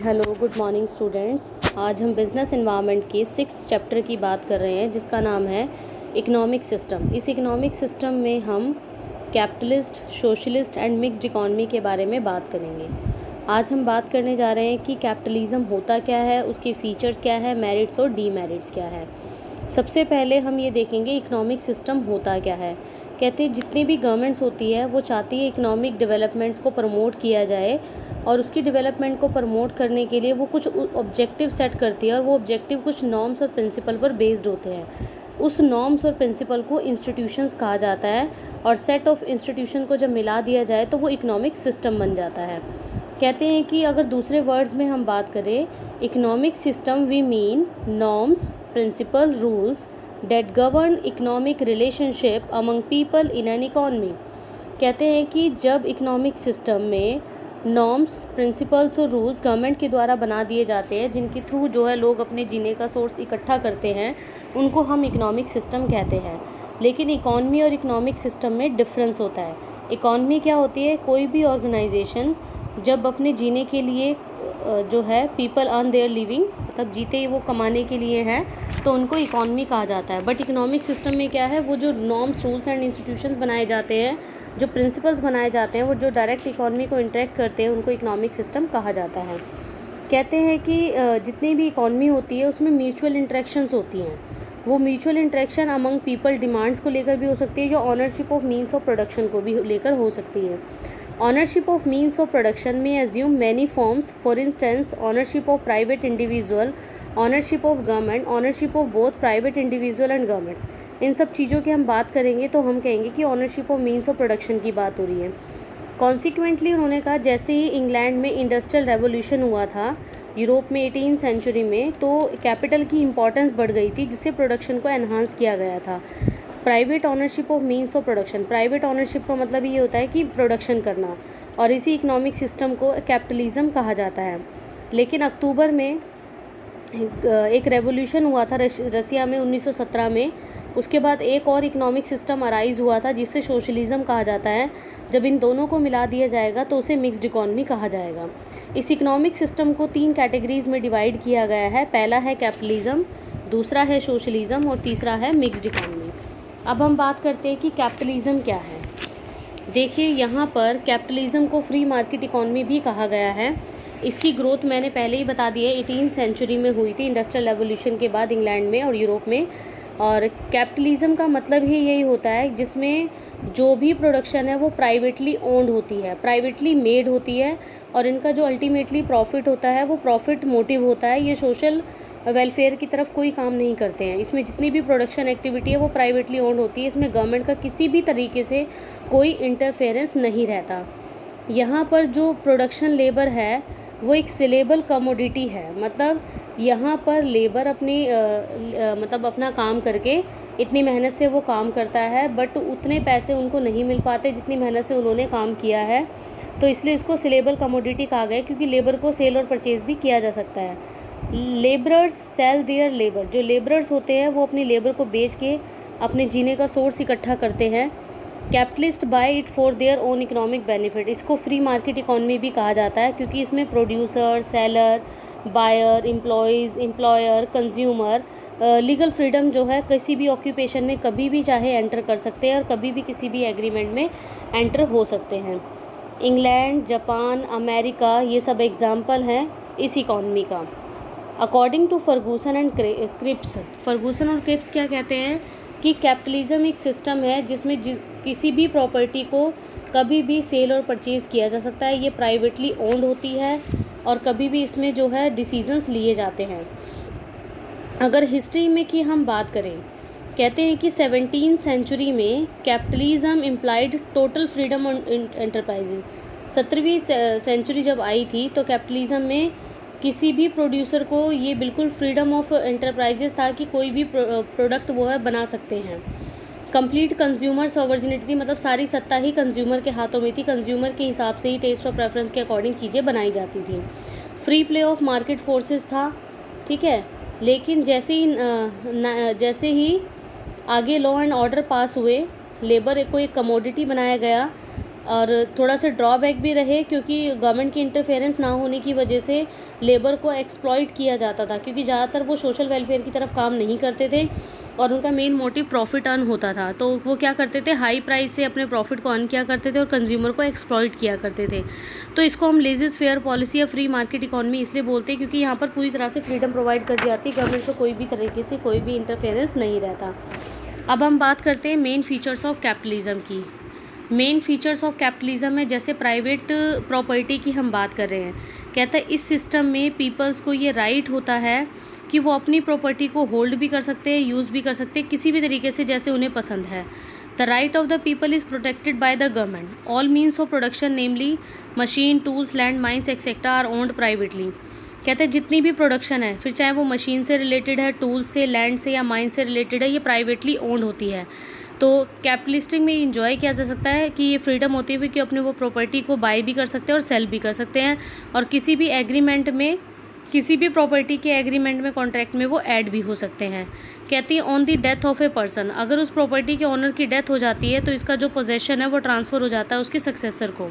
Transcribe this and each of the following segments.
Hello good morning students. आज हम business environment के 6th चैप्टर की बात कर रहे हैं जिसका नाम है इकोनॉमिक सिस्टम। इस इकोनॉमिक सिस्टम में हम capitalist, socialist and mixed economy के बारे में बात करेंगे। आज हम बात करने जा रहे हैं कि कैपिटलिज़म होता क्या है, उसके फीचर्स क्या है, मेरिट्स और डीमेरिट्स क्या है। सबसे पहले हम ये देखेंगे इकोनॉमिक सिस्टम होता क्या है। कहते हैं जितनी भी गवर्नमेंट्स होती है वो चाहती है इकोनॉमिक डेवलपमेंट्स को प्रमोट किया जाए और उसकी डेवलपमेंट को प्रमोट करने के लिए वो कुछ ऑब्जेक्टिव सेट करती है और वो ऑब्जेक्टिव कुछ नॉर्म्स और प्रिंसिपल पर बेस्ड होते हैं। उस नॉर्म्स और प्रिंसिपल को इंस्टीट्यूशंस कहा जाता है और सेट ऑफ इंस्टीट्यूशन को जब मिला दिया जाए तो वो इकोनॉमिक सिस्टम बन जाता है। कहते हैं कि अगर दूसरे वर्ड्स में हम बात करें, economic system we mean norms, principle, rules that govern economic relationship among people in an economy. कहते हैं कि जब इकोनॉमिक सिस्टम में नॉर्म्स, प्रिंसिपल्स और रूल्स गवर्नमेंट के द्वारा बना दिए जाते हैं जिनके थ्रू जो है लोग अपने जीने का सोर्स इकट्ठा करते हैं, उनको हम इकोनॉमिक सिस्टम कहते हैं। लेकिन इकॉनमी और इकोनॉमिक सिस्टम में डिफरेंस होता है। इकॉनमी क्या होती है? कोई भी ऑर्गेनाइजेशन जब अपने जीने के लिए जो है पीपल अर्न देयर लिविंग, मतलब जीते ही वो कमाने के लिए है, तो उनको इकॉनमी कहा जाता है। बट इकोनॉमिक सिस्टम में क्या है, वो जो नॉर्म्स, रूल्स एंड इंस्टीट्यूशंस बनाए जाते हैं, जो प्रिंसिपल्स बनाए जाते हैं, वो जो डायरेक्ट इकॉनमी को इंटरेक्ट करते हैं, उनको इकोनॉमिक सिस्टम कहा जाता है। कहते हैं कि जितनी भी इकॉनमी होती है उसमें म्यूचुअल इंटरेक्शंस होती हैं। वो mutual interaction among people demands को लेकर भी हो सकती है, जो ownership of means of production को भी लेकर हो सकती है। Ownership of means of production may assume many forms. For instance, ownership of private individual, ownership of government, ownership of both private individual and governments. इन सब चीज़ों की हम बात करेंगे तो हम कहेंगे कि ownership of means of production की बात हो रही है। कॉन्सिक्वेंटली उन्होंने कहा जैसे ही इंग्लैंड में इंडस्ट्रियल रेवोल्यूशन हुआ था यूरोप में 18th सेंचुरी में, तो कैपिटल की इंपॉर्टेंस बढ़ गई थी जिससे प्रोडक्शन को एनहांस किया गया था। Private ownership of means of production, private ownership का मतलब ये होता है कि प्रोडक्शन करना, और इसी इकोनॉमिक सिस्टम को कैपिटलिज्म कहा जाता है। लेकिन अक्टूबर में एक रेवोल्यूशन हुआ था रसिया में 1917 में। उसके बाद एक और इकोनॉमिक सिस्टम अराइज हुआ था जिससे सोशलिज्म कहा जाता है। जब इन दोनों को मिला दिया जाएगा तो उसे मिक्स्ड इकॉनमी कहा जाएगा। इस इकोनॉमिक सिस्टम को 3 कैटेगरीज में डिवाइड किया गया है। पहला है कैपिटलिज्म, दूसरा है सोशलिज्म और तीसरा है मिक्स्ड इकॉनमी। अब हम बात करते हैं कि कैपिटलिज्म क्या है। देखिए यहाँ पर कैपिटलिज्म को फ्री मार्केट इकॉनमी भी कहा गया है। इसकी ग्रोथ मैंने पहले ही बता दी है, 18th सेंचुरी में हुई थी इंडस्ट्रियल रेवोल्यूशन के बाद इंग्लैंड में और यूरोप में। और कैपिटलिज्म का मतलब ही यही होता है जिसमें जो भी प्रोडक्शन है वो प्राइवेटली ओन्ड होती है, प्राइवेटली मेड होती है, और इनका जो अल्टीमेटली प्रॉफिट होता है वो प्रॉफिट मोटिव होता है। ये सोशल वेलफेयर की तरफ कोई काम नहीं करते हैं। इसमें जितनी भी प्रोडक्शन एक्टिविटी है वो प्राइवेटली ओन्ड होती है। इसमें गवर्नमेंट का किसी भी तरीके से कोई इंटरफेरेंस नहीं रहता। यहाँ पर जो प्रोडक्शन लेबर है वो एक सेलेबल कमोडिटी है, मतलब यहाँ पर लेबर अपनी मतलब अपना काम करके इतनी मेहनत से वो काम करता है, बट उतने पैसे उनको नहीं मिल पाते जितनी मेहनत से उन्होंने काम किया है। तो इसलिए इसको सेलेबल कमोडिटी कहा गया, क्योंकि लेबर को सेल और परचेज़ भी किया जा सकता है। लेबरर्स सेल देयर लेबर, जो लेबरर्स होते हैं वो अपनी लेबर को बेच के अपने जीने का सोर्स इकट्ठा करते हैं। Capitalist buy it for their own economic benefit, इसको फ्री मार्केट इकॉनमी भी कहा जाता है क्योंकि इसमें producer, seller, buyer, employees, employer, consumer legal freedom जो है किसी भी ऑक्यूपेशन में कभी भी चाहे एंटर कर सकते हैं और कभी भी किसी भी एग्रीमेंट में एंटर हो सकते हैं। इंग्लैंड, जापान, अमेरिका, ये सब एग्जाम्पल हैं इस इकॉनमी का। According to Ferguson and Cripps, Ferguson और क्रिप्स क्या कहते हैं कि कैपिटलिज्म एक सिस्टम है जिसमें किसी भी प्रॉपर्टी को कभी भी सेल और परचेज़ किया जा सकता है। ये प्राइवेटली ओन्ड होती है और कभी भी इसमें जो है डिसीजंस लिए जाते हैं। अगर हिस्ट्री में की हम बात करें, कहते हैं कि 17th सेंचुरी में capitalism implied total freedom on enterprises. 17वीं सेंचुरी जब आई थी तो कैपिटलिज्म में किसी भी प्रोड्यूसर को ये बिल्कुल फ्रीडम ऑफ एंटरप्राइजेस था कि कोई भी प्रोडक्ट वो है बना सकते हैं। कंप्लीट कंज्यूमर सॉवर्जिनिटी थी, मतलब सारी सत्ता ही कंज्यूमर के हाथों में थी। कंज्यूमर के हिसाब से ही टेस्ट और प्रेफरेंस के अकॉर्डिंग चीज़ें बनाई जाती थी। Free play of market forces था, ठीक है। लेकिन जैसे ही आगे लॉ एंड ऑर्डर पास हुए, लेबर को एक कमोडिटी बनाया गया, और थोड़ा सा ड्रॉबैक भी रहे, क्योंकि गवर्नमेंट की इंटरफेरेंस ना होने की वजह से लेबर को एक्सप्लॉइट किया जाता था, क्योंकि ज़्यादातर वो सोशल वेलफेयर की तरफ काम नहीं करते थे और उनका मेन मोटिव प्रॉफिट अर्न होता था। तो वो क्या करते थे, हाई प्राइस से अपने प्रॉफिट को अर्न किया करते थे और कंज्यूमर को एक्सप्लॉइट किया करते थे। तो इसको हम लेजिस फेयर पॉलिसी या फ्री मार्केट इकॉनमी इसलिए बोलते हैं क्योंकि यहाँ पर पूरी तरह से फ्रीडम प्रोवाइड कर दी जाती है, गवर्नमेंट को कोई भी तरीके से कोई भी इंटरफेरेंस नहीं रहता। अब हम बात करते हैं मेन फीचर्स ऑफ कैपिटलिज्म की। मेन फीचर्स ऑफ कैपिटलिज्म में जैसे प्राइवेट प्रॉपर्टी की हम बात कर रहे हैं, कहता है इस सिस्टम में पीपल्स को ये राइट होता है कि वो अपनी प्रॉपर्टी को होल्ड भी कर सकते हैं, यूज़ भी कर सकते हैं किसी भी तरीके से जैसे उन्हें पसंद है। The right of the people is protected by the government. All means of production namely machine, tools, land, mines etcetera are owned privately. कहते हैं जितनी भी प्रोडक्शन है, फिर चाहे वो मशीन से रिलेटेड है, टूल्स से, लैंड से या माइन से रिलेटेड है, ये प्राइवेटली ओन्ड होती है। तो कैपिटलिस्टिक में इंजॉय किया जा सकता है कि ये फ्रीडम होती हुई कि अपने वो प्रॉपर्टी को बाय भी कर सकते हैं और सेल भी कर सकते हैं, और किसी भी एग्रीमेंट में, किसी भी प्रॉपर्टी के एग्रीमेंट में, कॉन्ट्रैक्ट में वो ऐड भी हो सकते हैं। कहती है on the death of a person, अगर उस प्रॉपर्टी के ओनर की डेथ हो जाती है तो इसका जो पोजेशन है वो ट्रांसफ़र हो जाता है उसके सक्सेसर को।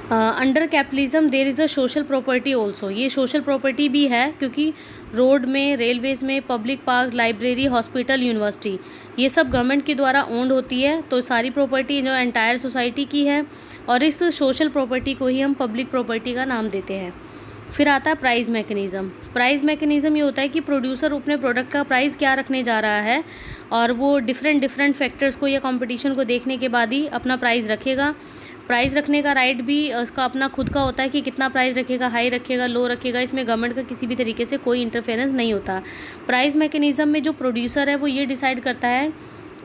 Under capitalism there is a social property also. ये सोशल प्रॉपर्टी भी है क्योंकि रोड में, रेलवेज़ में, public park, library, hospital, university, ये सब गवर्नमेंट के द्वारा ओन्ड होती है। तो सारी प्रॉपर्टी जो एंटायर सोसाइटी की है, और इस सोशल प्रॉपर्टी को ही हम पब्लिक प्रॉपर्टी का नाम देते हैं। फिर आता है प्राइस मैकेनिज़्म। प्राइस मैकेनिज़्म ये होता है कि प्रोड्यूसर अपने प्रोडक्ट का प्राइस क्या रखने जा रहा है, और वो डिफरेंट फैक्टर्स को या कंपटीशन को देखने के बाद ही अपना प्राइस रखेगा। प्राइस रखने का राइट भी उसका अपना खुद का होता है कि कितना प्राइस रखेगा, हाई रखेगा, लो रखेगा, इसमें गवर्नमेंट का किसी भी तरीके से कोई इंटरफेरेंस नहीं होता। प्राइस मैकेनिज़्म में जो प्रोड्यूसर है वो ये डिसाइड करता है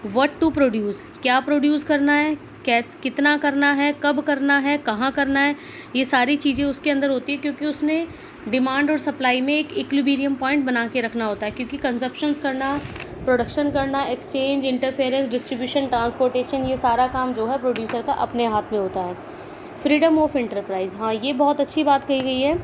व्हाट टू प्रोड्यूस, क्या प्रोड्यूस करना है, कितना करना है, कब करना है, कहाँ करना है, ये सारी चीज़ें उसके अंदर होती है, क्योंकि उसने डिमांड और सप्लाई में एक इक्विलिब्रियम पॉइंट बना के रखना होता है। क्योंकि कंजप्शंस करना, प्रोडक्शन करना, एक्सचेंज, इंटरफेरेंस, डिस्ट्रीब्यूशन, ट्रांसपोर्टेशन, ये सारा काम जो है प्रोड्यूसर का अपने हाथ में होता है। फ्रीडम ऑफ इंटरप्राइज, हाँ ये बहुत अच्छी बात कही गई है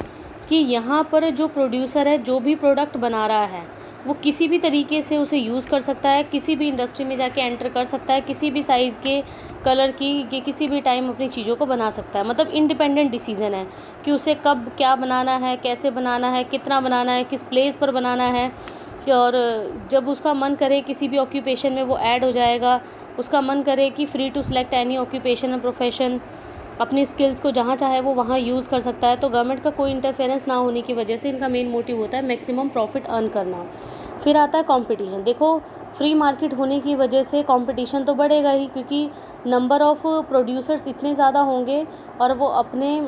कि यहाँ पर जो प्रोड्यूसर है जो भी प्रोडक्ट बना रहा है वो किसी भी तरीके से उसे यूज़ कर सकता है, किसी भी इंडस्ट्री में जाके एंटर कर सकता है, किसी भी साइज़ के, कलर की, कि किसी भी टाइम अपनी चीज़ों को बना सकता है। मतलब इंडिपेंडेंट डिसीजन है कि उसे कब क्या बनाना है, कैसे बनाना है, कितना बनाना है, किस प्लेस पर बनाना है, और जब उसका मन करे किसी भी ऑक्यूपेशन में वो ऐड हो जाएगा। उसका मन करे कि free to select any occupation और प्रोफेशन, अपनी स्किल्स को जहाँ चाहे वो वहाँ यूज़ कर सकता है। तो गवर्नमेंट का कोई इंटरफेरेंस ना होने की वजह से इनका मेन मोटिव होता है मैक्सिमम प्रॉफिट अर्न करना। फिर आता है कंपटीशन। देखो फ्री मार्केट होने की वजह से कंपटीशन तो बढ़ेगा ही, क्योंकि नंबर ऑफ़ प्रोड्यूसर्स इतने ज़्यादा होंगे और वो अपने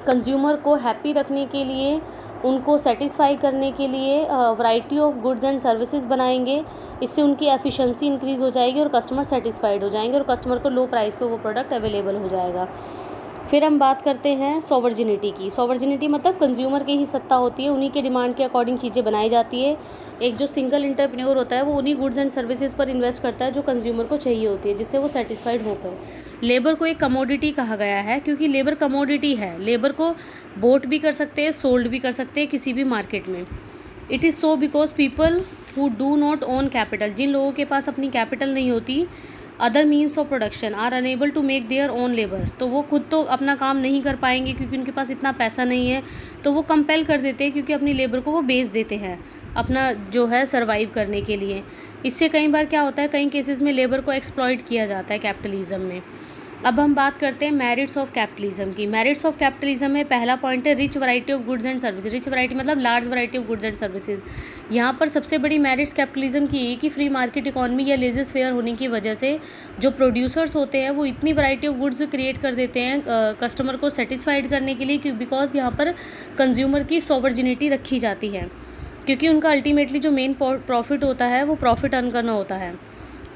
कंज्यूमर को हैप्पी रखने के लिए, उनको सेटिस्फाई करने के लिए variety of goods and services बनाएंगे। इससे उनकी एफिशिएंसी इंक्रीज़ हो जाएगी और कस्टमर सेटिस्फाइड हो जाएंगे और कस्टमर को लो प्राइस पे वो प्रोडक्ट अवेलेबल हो जाएगा। फिर हम बात करते हैं सॉवर्जिनिटी की। सॉवर्जिनिटी मतलब कंज्यूमर की ही सत्ता होती है, उन्हीं के डिमांड के अकॉर्डिंग चीज़ें बनाई जाती है। एक जो सिंगल एंटरप्रेन्योर होता है वो उन्हीं गुड्स एंड सर्विसेज पर इन्वेस्ट करता है जो कंज्यूमर को चाहिए होती है, जिससे वो सेटिस्फाइड हो पाए। लेबर को एक कमोडिटी कहा गया है क्योंकि लेबर कमोडिटी है। लेबर को बोट भी कर सकते हैं, सोल्ड भी कर सकते हैं किसी भी मार्केट में। It is so because people who do not own capital, जिन लोगों के पास अपनी कैपिटल नहीं होती, other means of production are unable to make their own labour, तो वो खुद तो अपना काम नहीं कर पाएंगे क्योंकि उनके पास इतना पैसा नहीं है, तो वो कंपेल कर देते हैं क्योंकि अपनी लेबर को वो बेच देते हैं अपना जो है सर्वाइव करने के लिए। इससे कई बार क्या होता है, कई केसेस में लेबर को एक्सप्लॉइट किया जाता है कैपिटलिज्म में। अब हम बात करते हैं मेरिट्स ऑफ कैपिटलिज्म की। मेरिट्स ऑफ कैपिटलिज्म में पहला पॉइंट है rich variety of goods and services. Rich variety मतलब large variety of goods and services. यहाँ पर सबसे बड़ी मेरिट्स कैपिटलिज्म की है कि फ्री मार्केट इकॉनमी या लेजिस फेयर होने की वजह से जो प्रोड्यूसर्स होते हैं वो इतनी वैरायटी ऑफ गुड्स क्रिएट कर देते हैं कस्टमर को सेटिस्फाइड करने के लिए, बिकॉज यहाँ पर कंज्यूमर की सॉवर्जिनिटी रखी जाती है, क्योंकि उनका अल्टीमेटली जो मेन प्रॉफिट होता है वो प्रॉफिट अर्न करना होता है,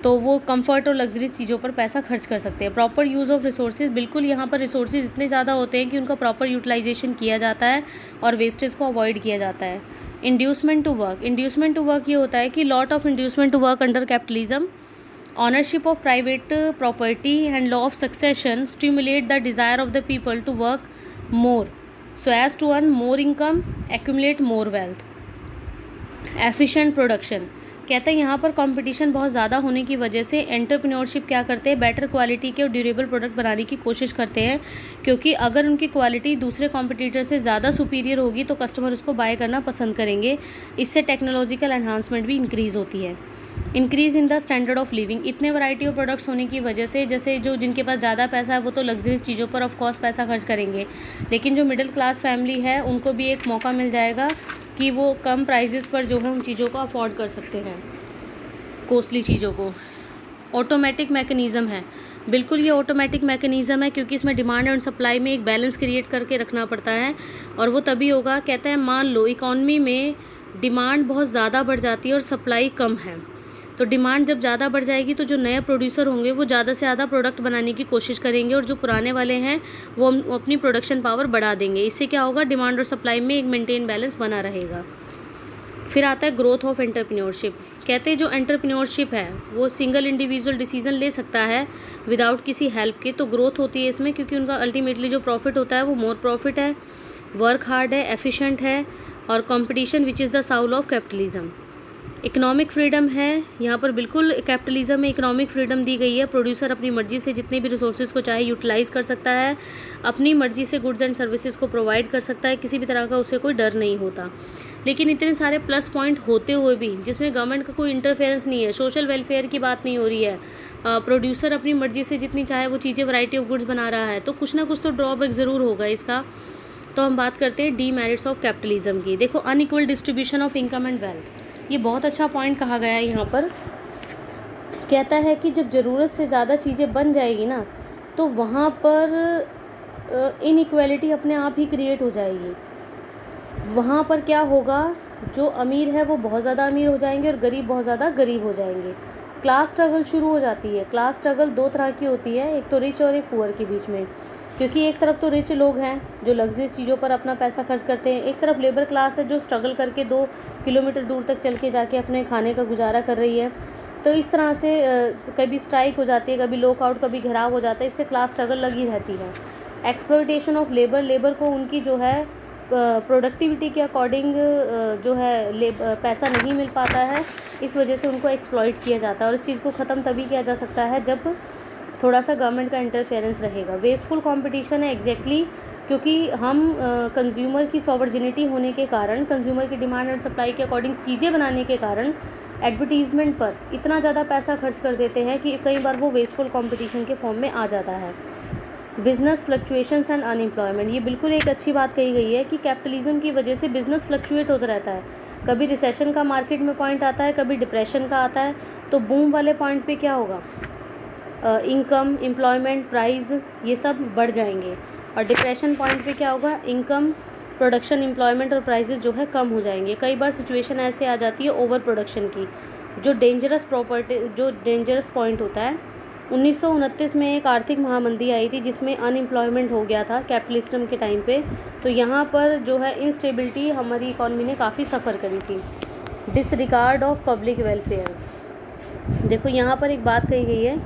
तो वो कंफर्ट और लग्जरी चीज़ों पर पैसा खर्च कर सकते हैं। प्रॉपर यूज़ ऑफ रिसोर्सेज, बिल्कुल यहाँ पर रिसोर्सेज इतने ज़्यादा होते हैं कि उनका प्रॉपर यूटिलाइजेशन किया जाता है और वेस्टेज को अवॉइड किया जाता है। Inducement to work. Inducement to work ये होता है कि lot of inducement to work under capitalism, ownership of private property and law of succession stimulate the desire of the people to work more so as to earn more income, accumulate more wealth. Efficient production. कहते हैं यहाँ पर competition बहुत ज़्यादा होने की वजह से एंटरप्रेन्योरशिप क्या करते हैं, बेटर क्वालिटी के और ड्यूरेबल प्रोडक्ट बनाने की कोशिश करते हैं, क्योंकि अगर उनकी क्वालिटी दूसरे कॉम्पिटिटर से ज़्यादा सुपीरियर होगी तो कस्टमर उसको बाय करना पसंद करेंगे। इससे टेक्नोलॉजिकल एनहांसमेंट भी इंक्रीज़ होती है। Increase in the standard of living, इतने वैरायटी ऑफ प्रोडक्ट्स होने की वजह से जैसे जो जिनके पास ज़्यादा पैसा है वो तो लग्जरीज चीज़ों पर ऑफ कोर्स पैसा खर्च करेंगे, लेकिन जो मिडिल क्लास फैमिली है उनको भी एक मौका मिल जाएगा कि वो कम प्राइजेस पर जो है उन चीज़ों को अफोर्ड कर सकते हैं, कॉस्टली चीज़ों को। ऑटोमेटिक मैकेनिज़्म है, बिल्कुल ये ऑटोमेटिक मैकेनिज़्म है, क्योंकि इसमें डिमांड एंड सप्लाई में एक बैलेंस क्रिएट करके रखना पड़ता है, और वो तभी होगा। कहते हैं मान लो इकॉनमी में डिमांड बहुत ज़्यादा बढ़ जाती है और सप्लाई कम है, तो डिमांड जब ज़्यादा बढ़ जाएगी तो जो नए प्रोड्यूसर होंगे वो ज़्यादा से ज़्यादा प्रोडक्ट बनाने की कोशिश करेंगे, और जो पुराने वाले हैं वो अपनी प्रोडक्शन पावर बढ़ा देंगे। इससे क्या होगा, डिमांड और सप्लाई में एक मेंटेन बैलेंस बना रहेगा। फिर आता है ग्रोथ ऑफ एंटरप्रेन्योरशिप। कहते हैं जो एंटरप्रेन्योरशिप है वो सिंगल इंडिविजुअल डिसीजन ले सकता है विदाउट किसी हेल्प के, तो ग्रोथ होती है इसमें, क्योंकि उनका अल्टीमेटली जो प्रॉफिट होता है वो मोर प्रॉफिट है, वर्क हार्ड है, एफिशिएंट है, और competition which is the Saul of capitalism. Economic freedom है, यहाँ पर बिल्कुल कैपिटलिज्म में इकोनॉमिक फ्रीडम दी गई है। प्रोड्यूसर अपनी मर्जी से जितने भी रिसोर्सेज को चाहे यूटिलाइज़ कर सकता है, अपनी मर्जी से गुड्स एंड सर्विसेज को प्रोवाइड कर सकता है, किसी भी तरह का उसे कोई डर नहीं होता। लेकिन इतने सारे प्लस पॉइंट होते हुए भी जिसमें गवर्नमेंट का कोई इंटरफेरेंस नहीं है, सोशल वेलफेयर की बात नहीं हो रही है, प्रोड्यूसर अपनी मर्जी से जितनी चाहे वो चीज़ें वैरायटी ऑफ गुड्स बना रहा है, तो कुछ ना कुछ तो ड्रॉबैक ज़रूर होगा इसका। तो हम बात करते हैं डीमेरिट्स ऑफ कैपिटलिज्म की। देखो, unequal distribution of income and wealth, ये बहुत अच्छा पॉइंट कहा गया है यहाँ पर। कहता है कि जब ज़रूरत से ज़्यादा चीज़ें बन जाएगी ना, तो वहाँ पर इनइक्वालिटी अपने आप ही क्रिएट हो जाएगी। वहाँ पर क्या होगा, जो अमीर है वो बहुत ज़्यादा अमीर हो जाएंगे और गरीब बहुत ज़्यादा गरीब हो जाएंगे। क्लास स्ट्रगल शुरू हो जाती है। क्लास स्ट्रगल दो तरह की होती है, एक तो रिच और एक पुअर के बीच में, क्योंकि एक तरफ तो रिच लोग हैं जो लग्जरीज चीज़ों पर अपना पैसा खर्च करते हैं, एक तरफ लेबर क्लास है जो स्ट्रगल करके 2 किलोमीटर दूर तक चल के जाके अपने खाने का गुजारा कर रही है। तो इस तरह से कभी स्ट्राइक हो जाती है, कभी लॉकआउट, कभी घेराव हो जाता है, इससे क्लास स्ट्रगल लगी रहती है। एक्सप्लॉयटेशन ऑफ लेबर को उनकी जो है प्रोडक्टिविटी के अकॉर्डिंग जो है पैसा नहीं मिल पाता है, इस वजह से उनको एक्सप्लॉइट किया जाता है, और इस चीज़ को ख़त्म तभी किया जा सकता है जब थोड़ा सा गवर्नमेंट का इंटरफेरेंस रहेगा। वेस्टफुल कंपटीशन है, एग्जैक्टली क्योंकि हम कंज्यूमर की सॉवर्जिनिटी होने के कारण, कंज्यूमर की डिमांड एंड सप्लाई के अकॉर्डिंग चीज़ें बनाने के कारण एडवर्टीज़मेंट पर इतना ज़्यादा पैसा खर्च कर देते हैं कि कई बार वो वेस्टफुल कंपटीशन के फॉर्म में आ जाता है। बिजनेस फ्लक्चुएशंस एंड अनएम्प्लॉयमेंट, ये बिल्कुल एक अच्छी बात कही गई है कि कैपिटलिज्म की वजह से बिजनेस फ्लक्चुएट होता रहता है। कभी रिसेशन का मार्केट में पॉइंट आता है, कभी डिप्रेशन का आता है, तो बूम वाले पॉइंट पे क्या होगा, इनकम, एम्प्लॉयमेंट, प्राइस, ये सब बढ़ जाएंगे, और डिप्रेशन पॉइंट पे क्या होगा, इनकम, प्रोडक्शन, एम्प्लॉयमेंट और प्राइसेस जो है कम हो जाएंगे। कई बार सिचुएशन ऐसे आ जाती है ओवर प्रोडक्शन की, जो डेंजरस पॉइंट होता है। 1929 में एक आर्थिक महामंदी आई थी जिसमें अनएम्प्लॉयमेंट हो गया था कैपिटलिज्म के टाइम पे, तो यहाँ पर जो है इंस्टेबिलिटी हमारी इकॉनमी ने काफ़ी सफ़र करी थी। डिसरिगार्ड ऑफ पब्लिक वेलफेयर, देखो यहाँ पर एक बात कही गई है,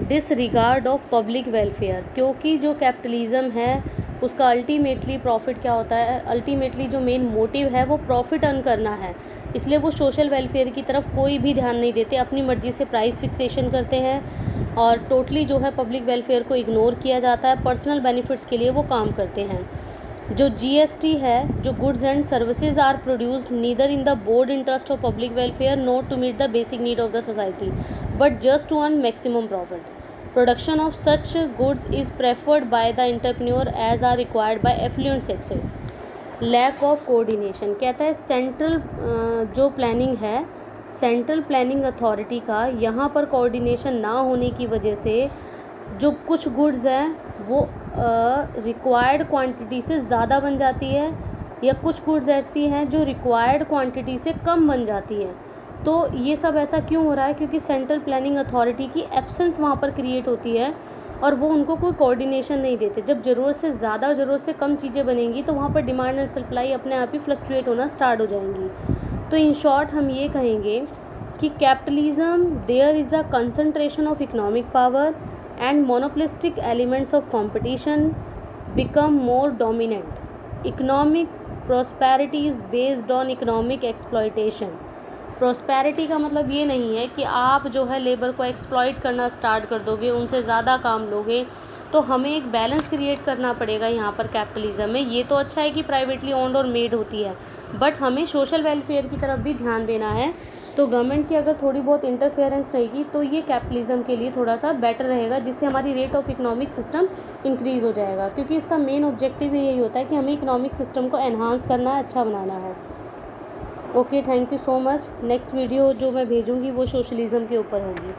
डिसरिगार्ड ऑफ पब्लिक वेलफेयर, क्योंकि जो कैपिटलिज्म है उसका अल्टीमेटली प्रॉफिट क्या होता है, अल्टीमेटली जो मेन मोटिव है वो प्रॉफिट अर्न करना है, इसलिए वो सोशल वेलफेयर की तरफ कोई भी ध्यान नहीं देते, अपनी मर्ज़ी से प्राइस फिक्सेशन करते हैं, और टोटली जो है पब्लिक वेलफेयर को इग्नोर किया जाता है, पर्सनल बेनिफिट्स के लिए वो काम करते हैं। जो जीएसटी है, जो goods and services are produced neither in the board interest of public welfare not to meet the basic need of the society but just to earn maximum profit. Production of such goods is preferred by the entrepreneur as are required by affluent sector. Lack of coordination, कहता है central जो planning है, central planning authority का यहाँ पर coordination ना होने की वजह से जो कुछ गुड्स हैं वो रिक्वायर्ड क्वांटिटी से ज़्यादा बन जाती है, या कुछ गुड्स ऐसी हैं जो रिक्वायर्ड क्वांटिटी से कम बन जाती हैं। तो ये सब ऐसा क्यों हो रहा है, क्योंकि सेंट्रल प्लानिंग अथॉरिटी की एब्सेंस वहाँ पर क्रिएट होती है, और वो उनको कोई कोऑर्डिनेशन नहीं देते। जब ज़रूरत से ज़्यादा और ज़रूरत से कम चीज़ें बनेंगी तो वहाँ पर डिमांड एंड सप्लाई अपने आप ही फ्लक्चुएट होना स्टार्ट हो जाएंगी। तो इन शॉर्ट हम ये कहेंगे कि capitalism, there is a concentration of economic power and monopolistic elements of competition become more dominant. Economic prosperity is based on economic exploitation. Prosperity का मतलब ये नहीं है कि आप जो है लेबर को एक्सप्लॉइट करना स्टार्ट कर दोगे, उनसे ज़्यादा काम लोगे। तो हमें एक बैलेंस क्रिएट करना पड़ेगा यहाँ पर कैपिटलिज्म में। ये तो अच्छा है कि प्राइवेटली ओन्ड और मेड होती है, बट हमें सोशल वेलफेयर की तरफ भी ध्यान देना है। तो गवर्नमेंट की अगर थोड़ी बहुत इंटरफेरेंस रहेगी तो ये कैपिटलिज्म के लिए थोड़ा सा बेटर रहेगा, जिससे हमारी rate of economic system increase हो जाएगा, क्योंकि इसका मेन ऑब्जेक्टिव यही होता है कि हमें इकोनॉमिक सिस्टम को एनहांस करना है, अच्छा बनाना है। Okay, thank you so much. Next video जो मैं भेजूँगी वो सोशलिज़म के ऊपर होगी।